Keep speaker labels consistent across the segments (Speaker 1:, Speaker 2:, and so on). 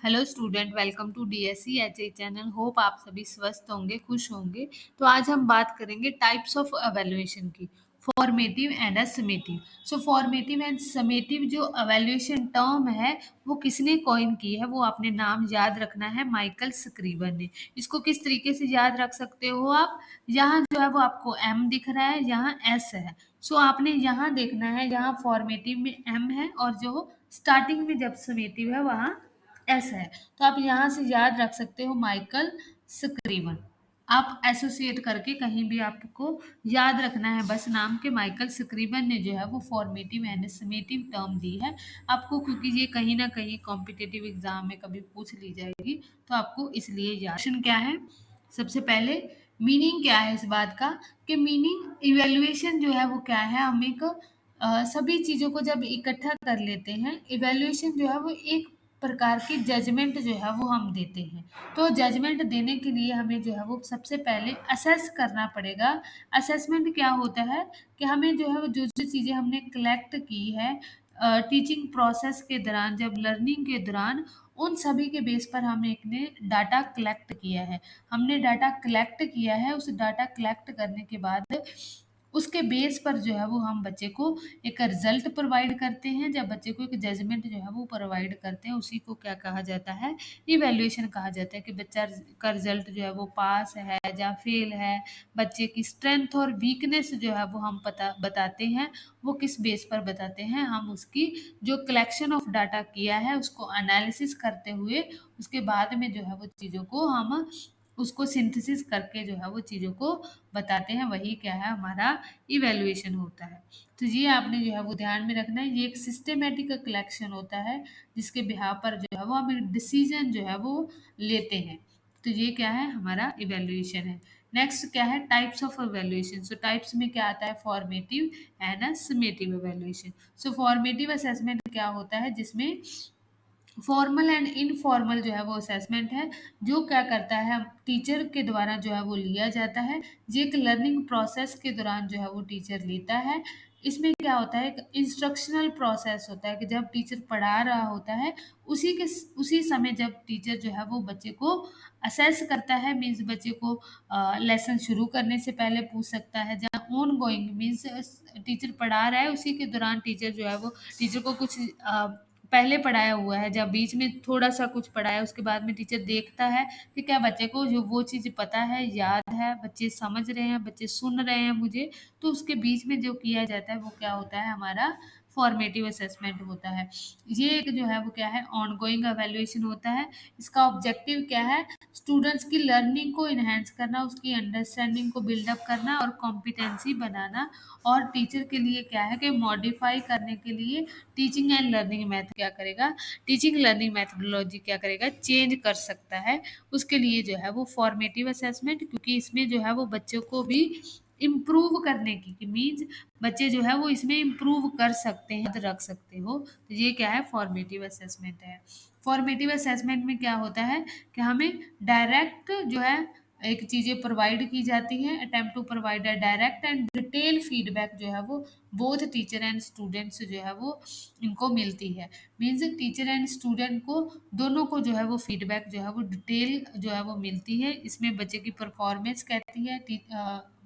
Speaker 1: Hello student, welcome to DSC HA channel. Hope आप सभी स्वस्थ होंगे, खुश होंगे। तो आज हम बात करेंगे टाइप्स ऑफ एवेल्युएशन की, formative and summative. So formative and summative जो एवेल्युएशन टर्म है वो किसने कॉइन की है, वो आपने नाम याद रखना है, माइकल स्क्रीवर ने। इसको किस तरीके से याद रख सकते हो आप, यहाँ जो है वो आपको एम दिख रहा है, यहाँ एस है। सो आपने यहाँ देखना है, यहाँ फॉर्मेटिव में एम है और जो स्टार्टिंग में जब समेटिव है वहाँ एस है। तो आप यहाँ से याद रख सकते हो माइकल स्क्रीवन। आप एसोसिएट करके कहीं भी आपको याद रखना है बस नाम के, माइकल स्क्रीवन ने जो है वो फॉर्मेटिव एंड समेटिव टर्म दी है आपको, क्योंकि ये कहीं ना कहीं कॉम्पिटिटिव एग्जाम में कभी पूछ ली जाएगी। तो आपको इसलिए याद। क्वेश्चन क्या है, सबसे पहले मीनिंग क्या है इस बात का, कि मीनिंग इवेल्युएशन जो है वो क्या है, हम एक सभी चीज़ों को जब इकट्ठा कर लेते हैं, इवेल्युएशन जो है वो एक प्रकार की जजमेंट जो है वो हम देते हैं। तो जजमेंट देने के लिए हमें जो है वो सबसे पहले असेस करना पड़ेगा। असेसमेंट क्या होता है कि हमें जो है वो जो जो चीज़ें हमने कलेक्ट की है टीचिंग प्रोसेस के दौरान, जब लर्निंग के दौरान, उन सभी के बेस पर हमने एक ने डाटा कलेक्ट किया है। हमने डाटा कलेक्ट किया है, उस डाटा कलेक्ट करने के बाद उसके बेस पर जो है वो हम बच्चे को एक रिजल्ट प्रोवाइड करते हैं। जब बच्चे को एक जजमेंट जो है वो प्रोवाइड करते हैं, उसी को क्या कहा जाता है, इवैल्यूएशन कहा जाता है। कि बच्चा का रिजल्ट जो है वो पास है या फेल है, बच्चे की स्ट्रेंथ और वीकनेस जो है वो हम पता बताते हैं। वो किस बेस पर बताते हैं, हम उसकी जो कलेक्शन ऑफ डाटा किया है उसको एनालिसिस करते हुए उसके बाद में जो है वो चीज़ों को हम उसको सिंथेसिस करके जो है वो चीज़ों को बताते हैं। वही क्या है, हमारा इवैल्यूएशन होता है। तो ये आपने जो है वो ध्यान में रखना है, ये एक सिस्टेमेटिक कलेक्शन होता है जिसके बिहाव पर जो है वो हम एक डिसीजन जो है वो लेते हैं। तो ये क्या है, हमारा इवैल्यूएशन है। नेक्स्ट क्या है, types of evaluation. So types में क्या आता है, formative and summative evaluation. So formative assessment क्या होता है, जिसमें फॉर्मल एंड इनफॉर्मल जो है वो असेसमेंट है, जो क्या करता है, टीचर के द्वारा जो है वो लिया जाता है। ये एक लर्निंग प्रोसेस के दौरान जो है वो टीचर लेता है। इसमें क्या होता है, एक इंस्ट्रक्शनल प्रोसेस होता है कि जब टीचर पढ़ा रहा होता है उसी समय जब टीचर जो है वो बच्चे को असेस करता है, मीन्स बच्चे को लेसन शुरू करने से पहले पूछ सकता है, जहाँ ऑन गोइंग मीन्स टीचर पढ़ा रहा है उसी के दौरान टीचर जो है वो टीचर को कुछ पहले पढ़ाया हुआ है, जब बीच में थोड़ा सा कुछ पढ़ाया उसके बाद में टीचर देखता है कि क्या बच्चे को जो वो चीज़ पता है, याद है, बच्चे समझ रहे हैं, बच्चे सुन रहे हैं मुझे। तो उसके बीच में जो किया जाता है वो क्या होता है, हमारा फॉर्मेटिव असेसमेंट होता है। ये एक जो है वो क्या है, ऑनगोइंग एवेल्युएशन होता है। इसका ऑब्जेक्टिव क्या है, स्टूडेंट्स की लर्निंग को इन्हेंस करना, उसकी अंडरस्टैंडिंग को बिल्डअप करना और कॉम्पिटेंसी बनाना। और टीचर के लिए क्या है कि मॉडिफाई करने के लिए टीचिंग एंड लर्निंग मेथड क्या करेगा, टीचिंग लर्निंग मेथडोलॉजी क्या करेगा, चेंज कर सकता है। उसके लिए जो है वो फॉर्मेटिव असेसमेंट, क्योंकि इसमें जो है वो बच्चों को भी इम्प्रूव करने की मीन्स बच्चे जो है वो इसमें इम्प्रूव कर सकते हैं, रख सकते हो। तो ये क्या है, फॉर्मेटिव असेसमेंट है। फॉर्मेटिव असेसमेंट में क्या होता है कि हमें डायरेक्ट जो है एक चीज़ें प्रोवाइड की जाती हैं, attempt to provide a direct and detail feedback जो है वो बोथ टीचर एंड स्टूडेंट्स जो है वो इनको मिलती है। मीन्स टीचर एंड स्टूडेंट को दोनों को जो है वो फीडबैक जो है वो डिटेल जो है वो मिलती है। इसमें बच्चे की परफॉर्मेंस कहती है,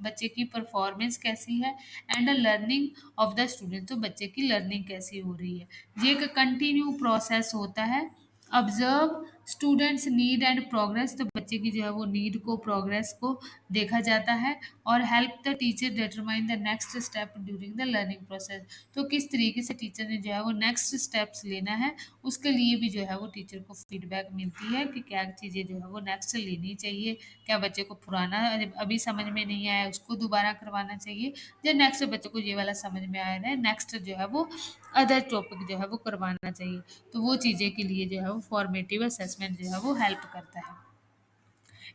Speaker 1: बच्चे की परफॉर्मेंस कैसी है, and a learning of the student, तो बच्चे की लर्निंग कैसी हो रही है। ये एक कंटिन्यू प्रोसेस होता है। Observe students need and progress, तो बच्चे की जो है वो नीड को, प्रोग्रेस को देखा जाता है। और help the teacher determine the next step during the learning process, तो किस तरीके से टीचर ने जो है वो नेक्स्ट स्टेप्स लेना है, उसके लिए भी जो है वो टीचर को फीडबैक मिलती है कि क्या चीज़ें जो है वो नेक्स्ट लेनी चाहिए, क्या बच्चे को पुराना अभी समझ में नहीं आया उसको दोबारा करवाना चाहिए, या नेक्स्ट बच्चे को ये वाला समझ में आया है, नेक्स्ट जो है वो अदर टॉपिक जो है वो करवाना चाहिए। तो वो चीज़ें के लिए जो है वो फॉर्मेटिव असेसमेंट जो है वो हेल्प करता है।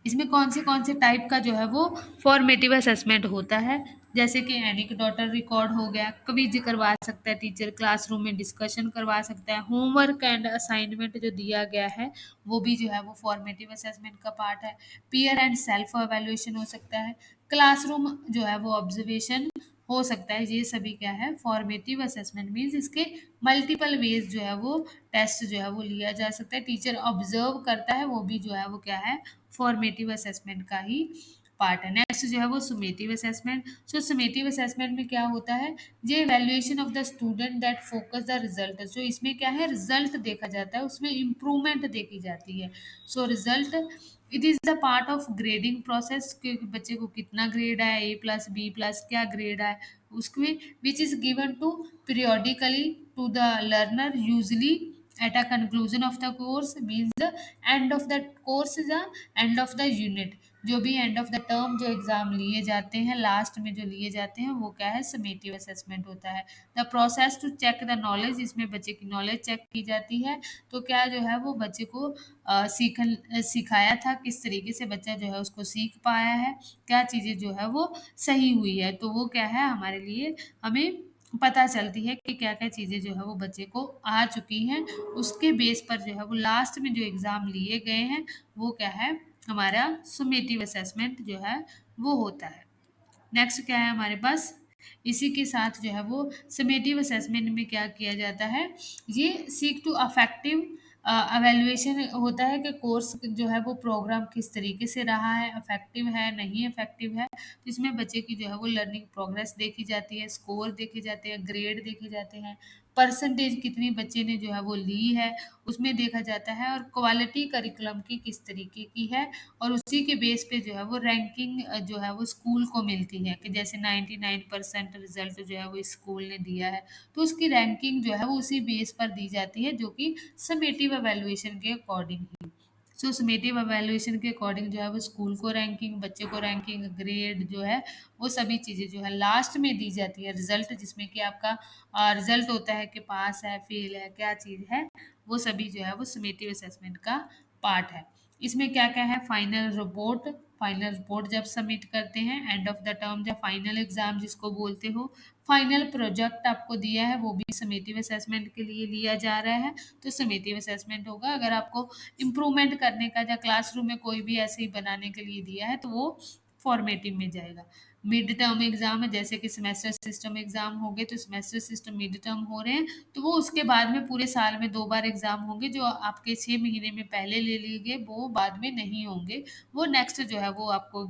Speaker 1: इसमें कौन से टाइप का जो है वो फॉर्मेटिव असेसमेंट होता है, जैसे कि एनेक्डोटल रिकॉर्ड हो गया, क्विज करवा सकता है टीचर, क्लासरूम में डिस्कशन करवा सकता है, होमवर्क एंड असाइनमेंट जो दिया गया है वो भी जो है वो फॉर्मेटिव असेसमेंट का पार्ट है। पीयर एंड सेल्फ एवेल्युएशन हो सकता है, क्लासरूम जो है वो ऑब्जर्वेशन हो सकता है। ये सभी क्या है, फॉर्मेटिव असेसमेंट मीन्स इसके मल्टीपल वेज जो है वो टेस्ट जो है वो लिया जा सकता है, टीचर ऑब्जर्व करता है, वो भी जो है वो क्या है, फॉर्मेटिव असेसमेंट का ही पार्ट है। नेक्स्ट जो है वो सुमेटिव असेसमेंट। सो सुमेटिव असेसमेंट में क्या होता है, ये evaluation of the student that focus the result. जो इसमें क्या है, रिजल्ट देखा जाता है, उसमें इम्प्रूवमेंट देखी जाती है। So result it is the part of grading process कि बच्चे को कितना ग्रेड आया, ए प्लस बी प्लस क्या ग्रेड आया उसमें, which is given to periodically to the learner usually at a conclusion of the course means the end of the course is the end of the unit। जो भी end of the term जो exam लिए जाते हैं, last में जो लिए जाते हैं वो क्या है, समेटिव असेसमेंट होता है। The process to check the knowledge, इसमें बच्चे की नॉलेज चेक की जाती है। तो क्या जो है वो बच्चे को सिखाया था, किस तरीके से बच्चा जो है उसको सीख पाया है, क्या चीज़ें जो है वो सही हुई है, तो वो क्या है हमारे लिए, हमें पता चलती है कि क्या क्या चीज़ें जो है वो बच्चे को आ चुकी हैं। उसके बेस पर जो है वो लास्ट में जो एग्ज़ाम लिए गए हैं वो क्या है, हमारा सुमेटिव असेसमेंट जो है वो होता है। नेक्स्ट क्या है हमारे पास, इसी के साथ जो है वो समेटिव असेसमेंट में क्या किया जाता है, ये सीक टू अफेक्टिव अवेल्युएशन होता है कि कोर्स जो है वो प्रोग्राम किस तरीके से रहा है, अफेक्टिव है नहीं अफेक्टिव है। तो इसमें बच्चे की जो है वो लर्निंग प्रोग्रेस देखी जाती है, स्कोर देखे जाते हैं, ग्रेड देखे जाते हैं, परसेंटेज कितनी बच्चे ने जो है वो ली है उसमें देखा जाता है, और क्वालिटी करिकुलम की किस तरीके की है, और उसी के बेस पे जो है वो रैंकिंग जो है वो स्कूल को मिलती है कि जैसे 99% रिजल्ट जो है वो स्कूल ने दिया है, तो उसकी रैंकिंग जो है वो उसी बेस पर दी जाती है, जो कि समेटिव एवेल्युएशन के अकॉर्डिंग ही। सो समेटिव एवेल्युएशन के अकॉर्डिंग जो है वो स्कूल को रैंकिंग, बच्चे को रैंकिंग, ग्रेड जो है वो सभी चीज़ें जो है लास्ट में दी जाती है। रिजल्ट जिसमें कि आपका रिजल्ट होता है कि पास है, फेल है, क्या चीज़ है, वो सभी जो है वो समेटिव असेसमेंट का पार्ट है। इसमें क्या-क्या है, फाइनल रिपोर्ट जब सबमिट करते हैं, एंड ऑफ द टर्म जब फाइनल एग्जाम जिसको बोलते हो, फाइनल प्रोजेक्ट आपको दिया है वो भी समेटिव असेसमेंट के लिए लिया जा रहा है, तो समेटिव असेसमेंट होगा। अगर आपको इम्प्रूवमेंट करने का या क्लासरूम में कोई भी ऐसे ही बनाने के लिए दिया है तो वो फॉर्मेटिव में जाएगा। मिड टर्म एग्जाम है, जैसे कि सेमेस्टर सिस्टम एग्जाम हो गए, तो सेमेस्टर सिस्टम मिड टर्म हो रहे हैं तो वो उसके बाद में पूरे साल में 2 बार एग्जाम होंगे, जो आपके 6 महीने में पहले ले लिए गए वो बाद में नहीं होंगे, वो नेक्स्ट जो है वो आपको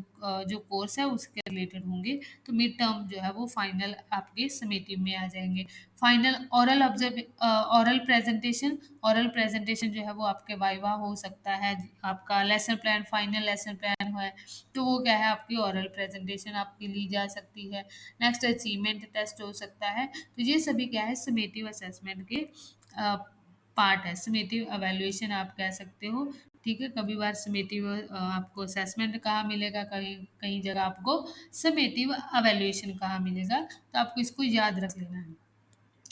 Speaker 1: जो कोर्स है उसके रिलेटेड होंगे। तो मिड टर्म जो है वो फाइनल आपके समेटिव में आ जाएंगे। फाइनल ऑरल प्रेजेंटेशन जो है वो आपके वाइवा हो सकता है, आपका lesson plan, final lesson plan है तो वो क्या है, आपकी ओरल प्रेजेंटेशन आपकी ली जा सकती है। नेक्स्ट अचीवमेंट टेस्ट हो सकता है। तो ये सभी क्या है, समेटिव असेसमेंट के पार्ट है, समेटिव एवेल्युएशन आप कह सकते हो। ठीक है, कभी बार समेटिव आपको असेसमेंट कहाँ मिलेगा, कहीं कहीं जगह आपको समेटिव एवेल्युएशन कहाँ मिलेगा, तो आपको इसको याद रख लेना है।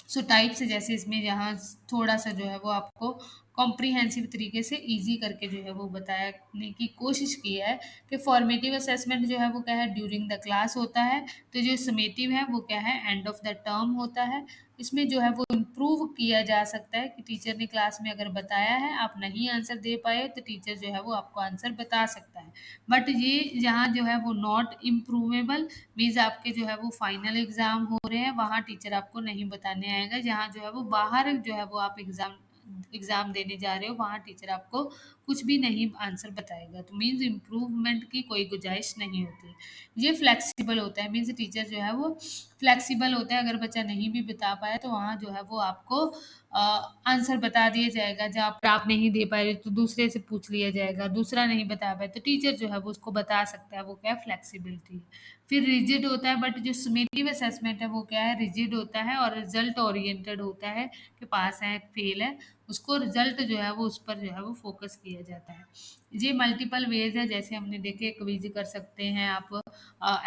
Speaker 1: सो टाइप्स है, जैसे इसमें यहाँ थोड़ा सा जो है वो आपको कॉम्प्रिहेंसिव तरीके से इजी करके जो है वो बताने की कोशिश की है कि फॉर्मेटिव असेसमेंट जो है वो क्या है, ड्यूरिंग द क्लास होता है, तो जो समेटिव है वो क्या है, एंड ऑफ द टर्म होता है। इसमें जो है वो इम्प्रूव किया जा सकता है कि टीचर ने क्लास में अगर बताया है, आप नहीं आंसर दे पाए तो टीचर जो है वो आपको आंसर बता सकता है। बट ये यहाँ जो है वो नॉट इम्प्रूवेबल मीन्स आपके जो है वो फाइनल एग्जाम हो रहे हैं, वहाँ टीचर आपको नहीं बताने आएगा। जहाँ जो है वो बाहर जो है वो आप एग्जाम देने जा रहे हो, वहाँ टीचर आपको कुछ भी नहीं आंसर बताएगा, तो मीन्स इम्प्रूवमेंट की कोई गुंजाइश नहीं होती। ये फ्लेक्सिबल होता है, मीन्स टीचर जो है वो फ्लेक्सिबल होता है, अगर बच्चा नहीं भी बता पाया तो वहाँ जो है वो आपको आंसर बता दिया जाएगा। जहाँ पर आप नहीं दे पाए तो दूसरे से पूछ लिया जाएगा, दूसरा नहीं बता पाए तो टीचर जो है वो उसको बता सकता है, वो क्या फ्लेक्सिबिलिटी। फिर रिजिड होता है, बट जो समेटिव असेसमेंट है वो क्या है, रिजिड होता है और रिजल्ट ओरिएंटेड होता है कि पास है फेल है, उसको रिजल्ट जो है वो उस पर जो है वो फोकस किया जाता है। ये मल्टीपल वेज है, जैसे हमने देखे क्विज कर सकते हैं आप,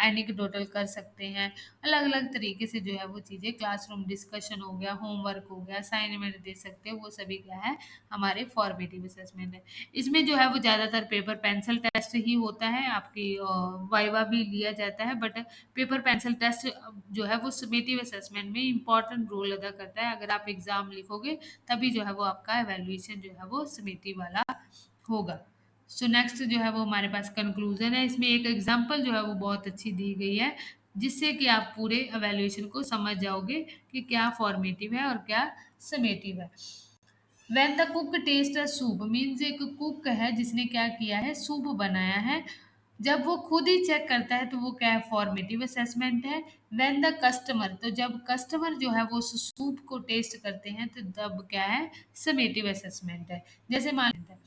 Speaker 1: एनेक्डोटल कर सकते हैं, अलग अलग तरीके से जो है वो चीज़ें, क्लासरूम डिस्कशन हो गया, होमवर्क हो गया, असाइनमेंट दे सकते हैं, वो सभी क्या है हमारे फॉर्मेटिव असेसमेंट है। इसमें जो है वो ज़्यादातर पेपर पेंसिल टेस्ट ही होता है, आपकी वाइवा भी लिया जाता है, बट पेपर पेंसिल टेस्ट जो है वो समेटिव असेसमेंट में इम्पॉर्टेंट रोल अदा करता है। अगर आप एग्जाम लिखोगे तभी जो है वो आपका एवेल्युएशन जो है वो समेटिव वाला होगा। सो नेक्स्ट जो है वो हमारे पास कंक्लूजन है, इसमें एक एग्जांपल जो है वो बहुत अच्छी दी गई है, जिससे कि आप पूरे एवेल्युएशन को समझ जाओगे कि क्या फॉर्मेटिव है और क्या समेटिव है। When the cook taste a soup means एक कुक है जिसने क्या किया है, सूप बनाया है, जब वो खुद ही चेक करता है तो वो क्या है, फॉर्मेटिव असेसमेंट है। व्हेन द कस्टमर, तो जब कस्टमर जो है वो उस सूप को टेस्ट करते हैं तो तब क्या है, समेटिव असेसमेंट है। जैसे मान लेते हैं,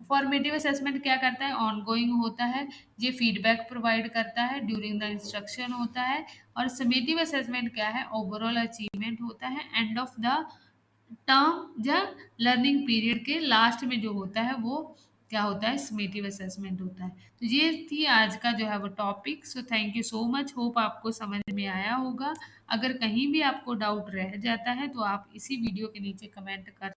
Speaker 1: फॉर्मेटिव असेसमेंट क्या करता है, ऑनगोइंग होता है, ये फीडबैक प्रोवाइड करता है, ड्यूरिंग द इंस्ट्रक्शन होता है। और समेटिव असेसमेंट क्या है, ओवरऑल अचीवमेंट होता है, एंड ऑफ द टर्म या लर्निंग पीरियड के लास्ट में जो होता है वो क्या होता है, समेटिव असेसमेंट होता है। तो ये थी आज का जो है वो topic. So thank you so much, hope आपको समझ में आया होगा। अगर कहीं भी आपको डाउट रह जाता है तो आप इसी वीडियो के नीचे कमेंट कर